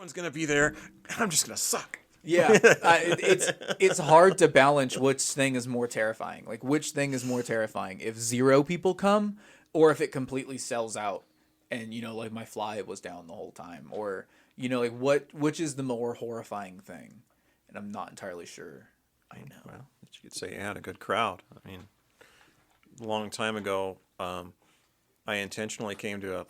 everyone's going to be there, and I'm just going to suck. Yeah, it's hard to balance which thing is more terrifying. Like, which thing is more terrifying? If 0 people come, or if it completely sells out, and like my fly was down the whole time, or like which is the more horrifying thing? And I'm not entirely sure. I know. Well, you could say you had a good crowd. I mean, a long time ago, I intentionally came to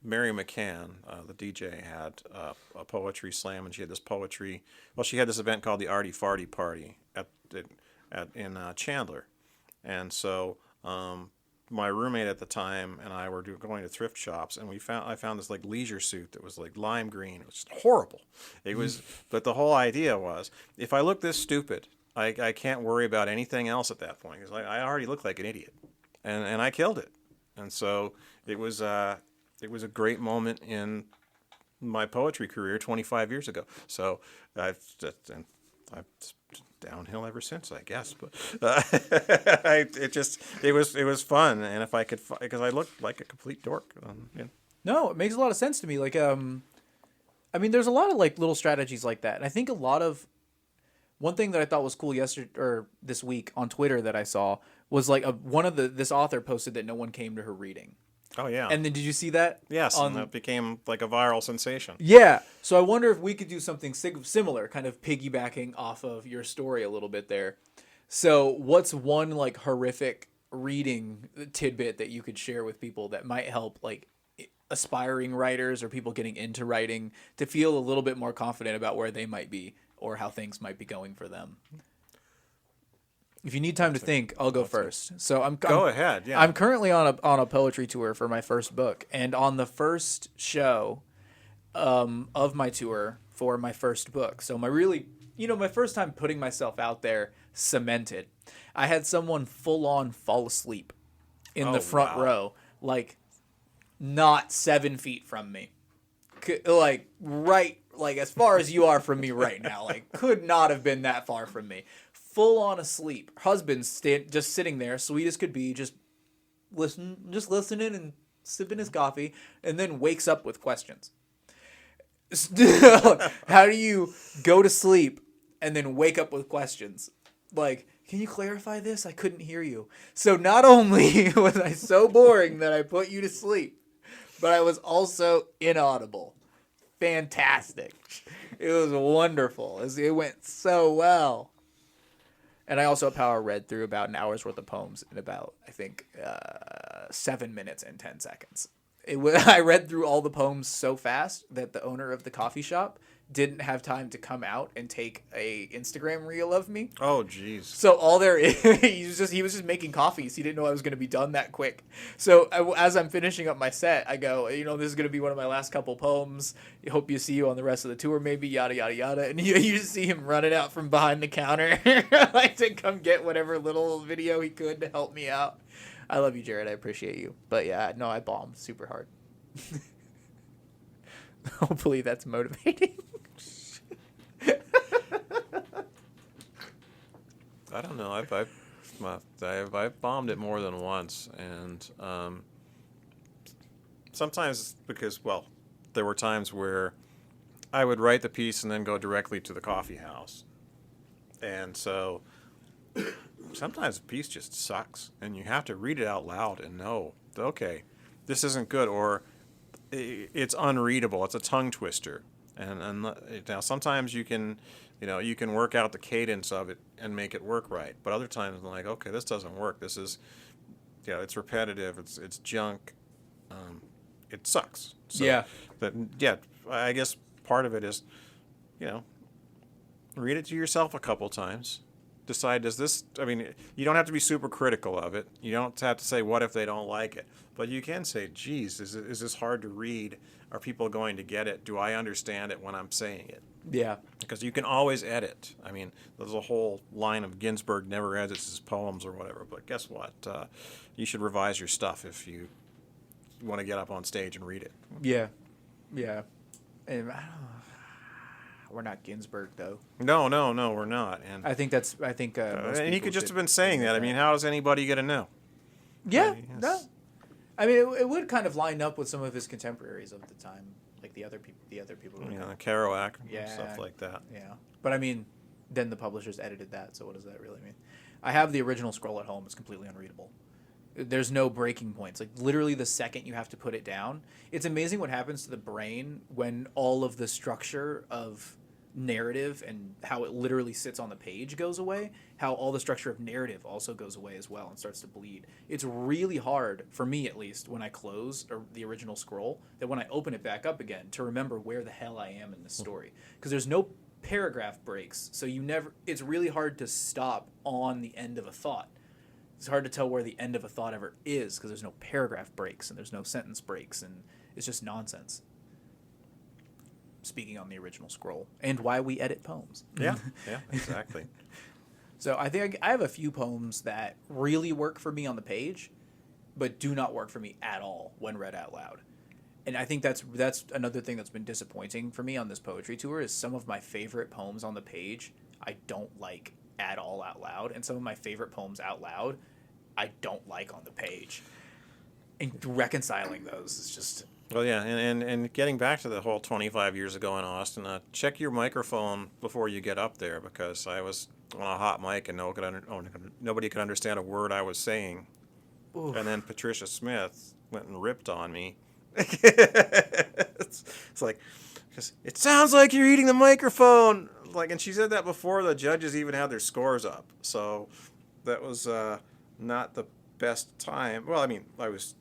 Mary McCann, the DJ, had a poetry slam, and she had this poetry. Well, she had this event called the Arty Farty Party in Chandler, and so my roommate at the time and I were going to thrift shops, and I found this like leisure suit that was like lime green. It was just horrible. It was, but the whole idea was, if I look this stupid, I can't worry about anything else at that point, because I already look like an idiot, and I killed it. And so it was a great moment in my poetry career 25 years ago. So I've downhill ever since, I guess. But it was fun, and if I could, because I looked like a complete dork. No, it makes a lot of sense to me. Like, I mean, there's a lot of like little strategies like that, and I think one thing that I thought was cool this week on Twitter that I saw was like this author posted that no one came to her reading. Oh yeah. And then did you see that? Yes, and that became like a viral sensation. Yeah. So I wonder if we could do something similar, kind of piggybacking off of your story a little bit there. So what's one like horrific reading tidbit that you could share with people that might help like aspiring writers or people getting into writing to feel a little bit more confident about where they might be or how things might be going for them? If you need time to think, I'll go first. So go ahead. Yeah. I'm currently on a poetry tour for my first book, and on the first show of my tour for my first book. So my first time putting myself out there cemented. I had someone full on fall asleep in the front row, like not 7 feet from me, like right, like as far as you are from me right now, like could not have been that far from me. Full on asleep. Husband just sitting there, sweet as could be, just listening and sipping his coffee, and then wakes up with questions. How do you go to sleep and then wake up with questions? Like, can you clarify this? I couldn't hear you. So not only was I so boring that I put you to sleep, but I was also inaudible. Fantastic. It was wonderful. It went so well. And I also power read through about an hour's worth of poems in about, I think, 7 minutes and 10 seconds. I read through all the poems so fast that the owner of the coffee shop didn't have time to come out and take a Instagram reel of me. Oh, jeez. So all there is, he was just making coffees. He didn't know I was going to be done that quick. So as I'm finishing up my set, I go, this is going to be one of my last couple poems. I hope you see you on the rest of the tour, maybe, yada, yada, yada. And you just see him running out from behind the counter like to come get whatever little video he could to help me out. I love you, Jared. I appreciate you. But yeah, no, I bombed super hard. Hopefully that's motivating. I don't know. I've bombed it more than once, and sometimes because there were times where I would write the piece and then go directly to the coffee house, and so sometimes the piece just sucks, and you have to read it out loud and know, okay, this isn't good, or it's unreadable. It's a tongue twister. And now sometimes you can work out the cadence of it and make it work right. But other times I'm like, okay, this doesn't work. This is, it's repetitive. It's junk. It sucks. So I guess part of it is, read it to yourself a couple times. Decide, you don't have to be super critical of it. You don't have to say, what if they don't like it? But you can say, geez, is this hard to read? Are people going to get it? Do I understand it when I'm saying it? Yeah. Because you can always edit. I mean, there's a whole line of Ginsberg never edits his poems or whatever. But guess what? You should revise your stuff if you want to get up on stage and read it. Yeah. Yeah. And we're not Ginsberg, though. No, we're not. And I think most and he could just have been saying that. I mean, how is anybody going to know? Yeah, no. I mean, it would kind of line up with some of his contemporaries of the time. like the other people. You know, Kerouac, Yeah, stuff like that. yeah. But I mean, then the publishers edited that, so what does that really mean? I have the original scroll at home. It's completely unreadable. There's no breaking points. Like literally the second you have to put it down, it's amazing what happens to the brain when all of the structure of narrative and how it literally sits on the page goes away, how all the structure of narrative also goes away as well and starts to bleed. It's really hard, for me at least, when I close the original scroll, that when I open it back up again, to remember where the hell I am in the story. Because there's no paragraph breaks, so it's really hard to stop on the end of a thought. It's hard to tell where the end of a thought ever is because there's no paragraph breaks and there's no sentence breaks, and it's just nonsense. Speaking on the original scroll and why we edit poems. Yeah, yeah, exactly. So I think I have a few poems that really work for me on the page, but do not work for me at all when read out loud. And I think that's another thing that's been disappointing for me on this poetry tour is some of my favorite poems on the page I don't like at all out loud, and some of my favorite poems out loud I don't like on the page. And reconciling those is just... Well, yeah, and getting back to the whole 25 years ago in Austin, check your microphone before you get up there, because I was on a hot mic and nobody could understand a word I was saying. Oof. And then Patricia Smith went and ripped on me. It's like, because it sounds like you're eating the microphone. Like, and she said that before the judges even had their scores up. So that was not the best time. Well, I mean, I was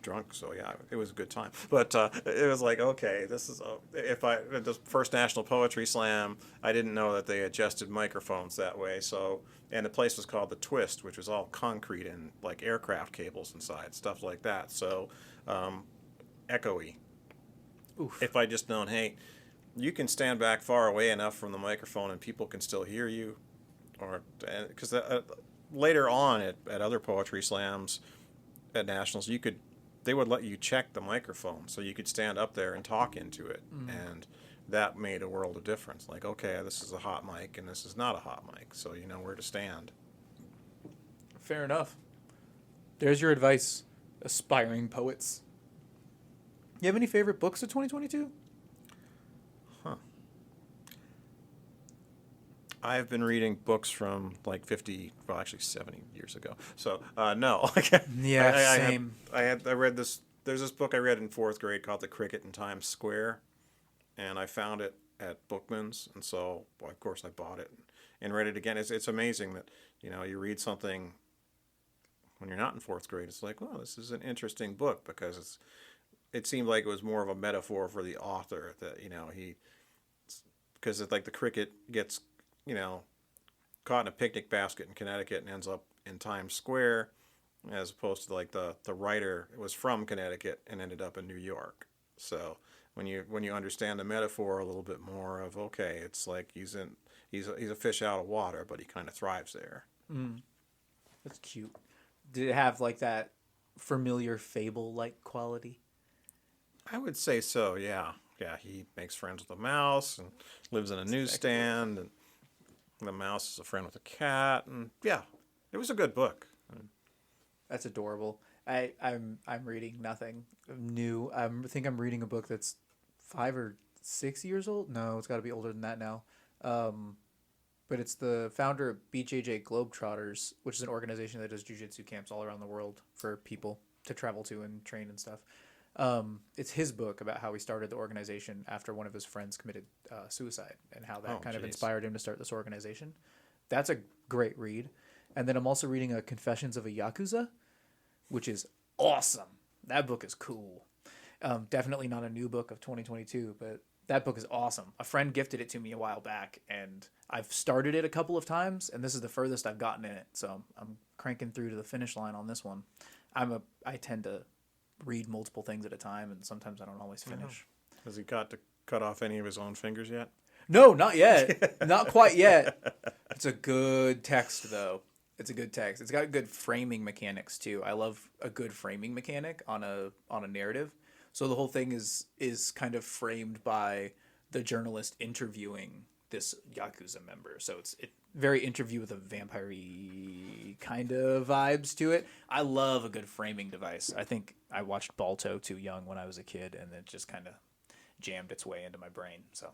drunk, so yeah, it was a good time. But it was like, okay, this is at the first National Poetry Slam, I didn't know that they adjusted microphones that way. So, and the place was called the Twist, which was all concrete and like aircraft cables inside, stuff like that. So, echoey. Oof. If I just known, hey, you can stand back far away enough from the microphone and people can still hear you, or because later on at other poetry slams at nationals, they would let you check the microphone so you could stand up there and talk into it, and that made a world of difference. Like, okay, this is a hot mic and this is not a hot mic, so you know where to stand. Fair enough. There's your advice, aspiring poets. You have any favorite books of 2022? I've been reading books from like 50, well, actually 70 years ago. So, no. Yeah, same. I read this, there's this book I read in 4th grade called The Cricket in Times Square, and I found it at Bookman's, and so, well, of course, I bought it and read it again. It's amazing that, you know, you read something when you're not in 4th grade, it's like, well, this is an interesting book, because it seemed like it was more of a metaphor for the author, that, you know, because it's like the cricket gets, you know, caught in a picnic basket in Connecticut and ends up in Times Square, as opposed to like the writer was from Connecticut and ended up in New York. So when you understand the metaphor a little bit more of, okay, it's like he's a fish out of water, but he kind of thrives there. That's cute. Did it have like that familiar fable-like quality? I would say so, yeah. Yeah, he makes friends with a mouse and lives in a newsstand, and the mouse is a friend with a cat, and yeah, it was a good book. That's adorable. I'm reading nothing new. I think I'm reading a book that's 5 or 6 years old. No, it's got to be older than that now. But it's the founder of BJJ Globetrotters, which is an organization that does jiu-jitsu camps all around the world for people to travel to and train and stuff. It's his book about how he started the organization after one of his friends committed suicide, and how that kind of inspired him to start this organization. That's a great read. And then I'm also reading Confessions of a Yakuza, which is awesome. That book is cool. Definitely not a new book of 2022, but that book is awesome. A friend gifted it to me a while back, and I've started it a couple of times, and this is the furthest I've gotten in it. So I'm cranking through to the finish line on this one. I tend to read multiple things at a time, and sometimes I don't always finish. Has he got to cut off any of his own fingers yet? No, not yet. Not quite yet. It's a good text, though. It's a good text. It's got good framing mechanics, too. I love a good framing mechanic on a narrative. So the whole thing is kind of framed by the journalist interviewing this Yakuza member. So it's very interview with a vampire-y kind of vibes to it. I love a good framing device. I think I watched Balto too young when I was a kid, and it just kind of jammed its way into my brain. So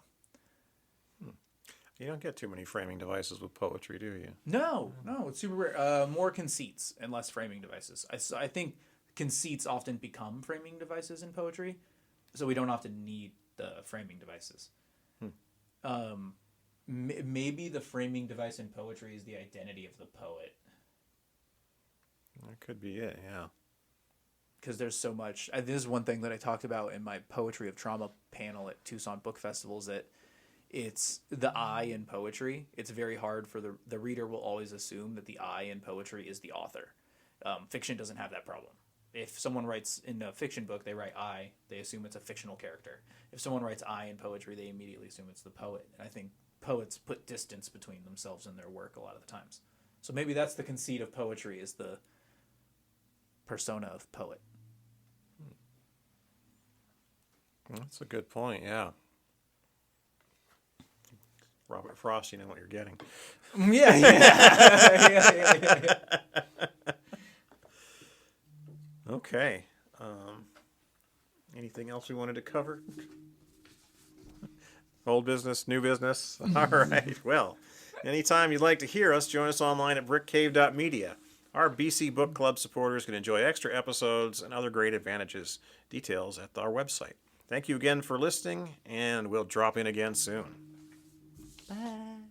You don't get too many framing devices with poetry, do you? no, it's super rare. More conceits and less framing devices. I think conceits often become framing devices in poetry, so we don't often need the framing devices. Maybe the framing device in poetry is the identity of the poet. That could be it, yeah. Because there's so much. This is one thing that I talked about in my Poetry of Trauma panel at Tucson Book Festival, is that it's the I in poetry. It's very hard for the reader will always assume that the I in poetry is the author. Fiction doesn't have that problem. If someone writes in a fiction book, they write I, they assume it's a fictional character. If someone writes I in poetry, they immediately assume it's the poet. And I think poets put distance between themselves and their work a lot of the times. So maybe that's the conceit of poetry, is the persona of poet. That's a good point, yeah. Robert Frost, you know what you're getting. Yeah. Okay. Anything else we wanted to cover? Old business, new business? All right. Well, anytime you'd like to hear us, join us online at brickcave.media. Our BC Book Club supporters can enjoy extra episodes and other great advantages. Details at our website. Thank you again for listening, and we'll drop in again soon. Bye.